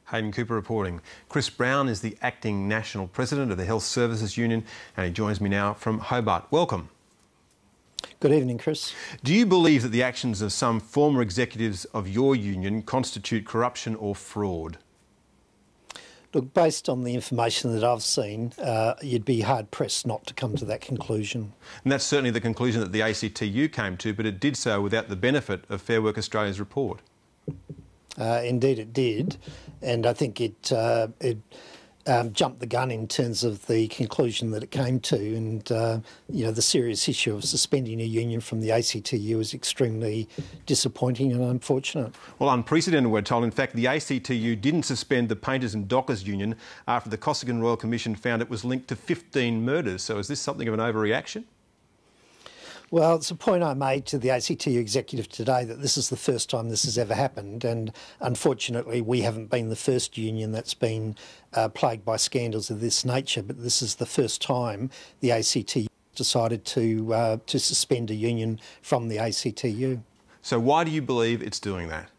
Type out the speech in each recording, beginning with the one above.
Hayden Cooper reporting. Chris Brown is the acting national president of the Health Services Union and he joins me now from Hobart. Welcome. Good evening, Chris. Do you believe that the actions of some former executives of your union constitute corruption or fraud? Look, based on the information that I've seen, you'd be hard-pressed not to come to that conclusion. And that's certainly the conclusion that the ACTU came to, but it did so without the benefit of Fair Work Australia's report. Indeed it did, and I think it jumped the gun in terms of the conclusion that it came to, and the serious issue of suspending a union from the ACTU is extremely disappointing and unfortunate. Well, unprecedented, we're told. In fact, the ACTU didn't suspend the Painters and Dockers Union after the Costigan Royal Commission found it was linked to 15 murders. So is this something of an overreaction? Well, it's a point I made to the ACTU executive today that this is the first time this has ever happened, and unfortunately we haven't been the first union that's been plagued by scandals of this nature, but this is the first time the ACTU decided to suspend a union from the ACTU. So why do you believe it's doing that?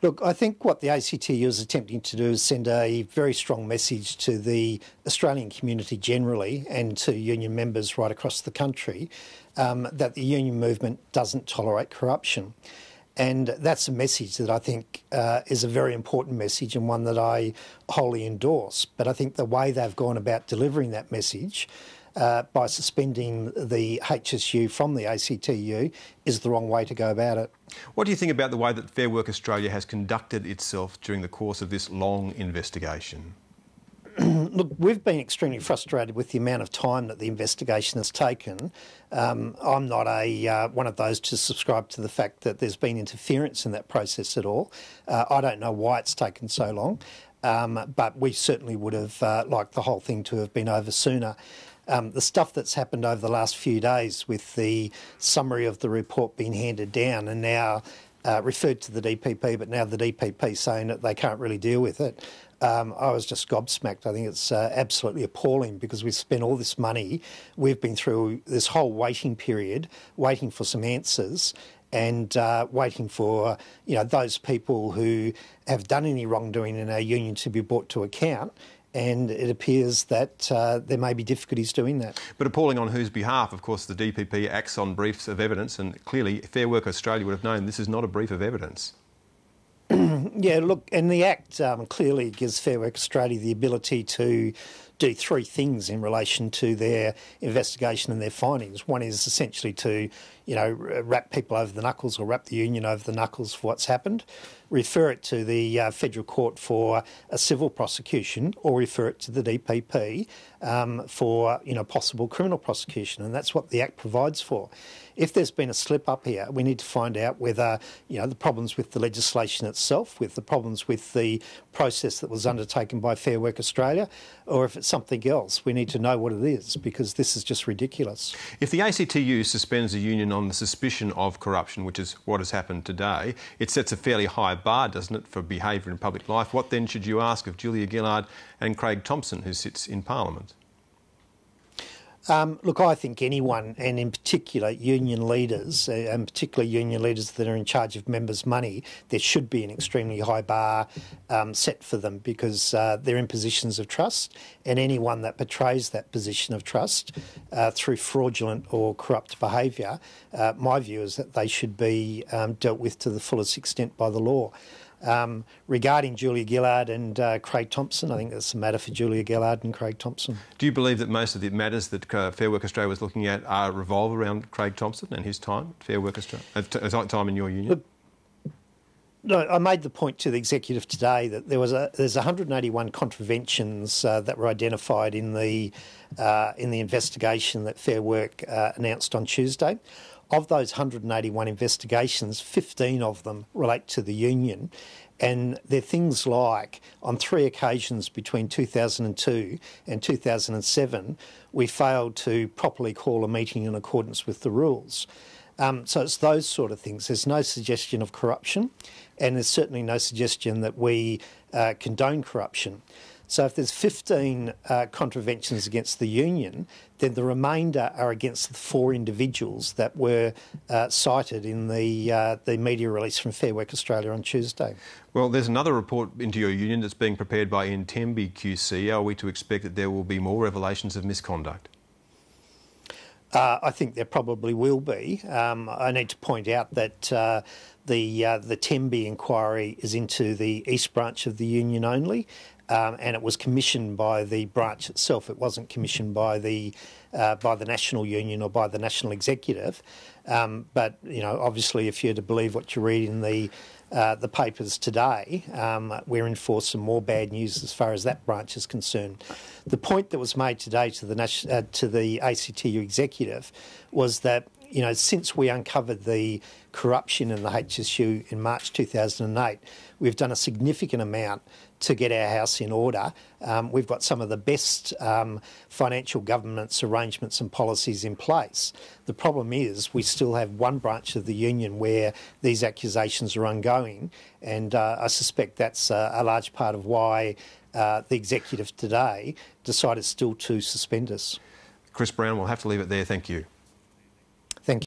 Look, I think what the ACTU is attempting to do is send a very strong message to the Australian community generally and to union members right across the country that the union movement doesn't tolerate corruption. And that's a message that I think is a very important message and one that I wholly endorse. But I think the way they've gone about delivering that message by suspending the HSU from the ACTU is the wrong way to go about it. What do you think about the way that Fair Work Australia has conducted itself during the course of this long investigation? Look, we've been extremely frustrated with the amount of time that the investigation has taken. I'm not one of those to subscribe to the fact that there's been interference in that process at all. I don't know why it's taken so long, but we certainly would have liked the whole thing to have been over sooner. The stuff that's happened over the last few days with the summary of the report being handed down and now referred to the DPP, but now the DPP saying that they can't really deal with it, I was just gobsmacked. I think it's absolutely appalling because we've spent all this money. We've been through this whole waiting period, waiting for some answers and waiting for those people who have done any wrongdoing in our union to be brought to account. And it appears that there may be difficulties doing that. But appalling on whose behalf? Of course, the DPP acts on briefs of evidence, and clearly Fair Work Australia would have known this is not a brief of evidence. Yeah, look, and the Act clearly gives Fair Work Australia the ability to do three things in relation to their investigation and their findings. One is essentially to, wrap people over the knuckles or wrap the union over the knuckles for what's happened, refer it to the federal court for a civil prosecution, or refer it to the DPP for possible criminal prosecution, and that's what the Act provides for. If there's been a slip up here, we need to find out whether the problems with the legislation itself, with the problems with the process that was undertaken by Fair Work Australia, or if it's something else. We need to know what it is, because this is just ridiculous. If the ACTU suspends a union on the suspicion of corruption, which is what has happened today, it sets a fairly high bar, doesn't it, for behaviour in public life? What then should you ask of Julia Gillard and Craig Thompson, who sits in Parliament? Look, I think anyone, and in particular union leaders, and particularly union leaders that are in charge of members' money, there should be an extremely high bar set for them, because they're in positions of trust, and anyone that betrays that position of trust through fraudulent or corrupt behaviour, my view is that they should be dealt with to the fullest extent by the law. Regarding Julia Gillard and Craig Thompson, I think that's a matter for Julia Gillard and Craig Thompson. Do you believe that most of the matters that Fair Work Australia was looking at revolve around Craig Thompson and his time at Fair Work Australia, time in your union? Look, no, I made the point to the executive today that there's 181 contraventions that were identified in the investigation that Fair Work announced on Tuesday. Of those 181 investigations, 15 of them relate to the union, and they're things like, on 3 occasions between 2002 and 2007, we failed to properly call a meeting in accordance with the rules. So it's those sort of things. There's no suggestion of corruption, and there's certainly no suggestion that we condone corruption. So if there's 15 contraventions against the union, then the remainder are against the 4 individuals that were cited in the media release from Fair Work Australia on Tuesday. Well, there's another report into your union that's being prepared by Intembi QC. Are we to expect that there will be more revelations of misconduct? I think there probably will be. I need to point out that the Tembe inquiry is into the East Branch of the union only, and it was commissioned by the branch itself. It wasn't commissioned by the national union or by the national executive. But obviously, if you're to believe what you read in the papers today, we're in for some more bad news as far as that branch is concerned. The point that was made today to the ACTU executive was that since we uncovered the corruption in the HSU in March 2008, we've done a significant amount to get our house in order. We've got some of the best financial governance arrangements and policies in place. The problem is we still have one branch of the union where these accusations are ongoing, and I suspect that's a large part of why the executive today decided still to suspend us. Chris Brown, we'll have to leave it there. Thank you.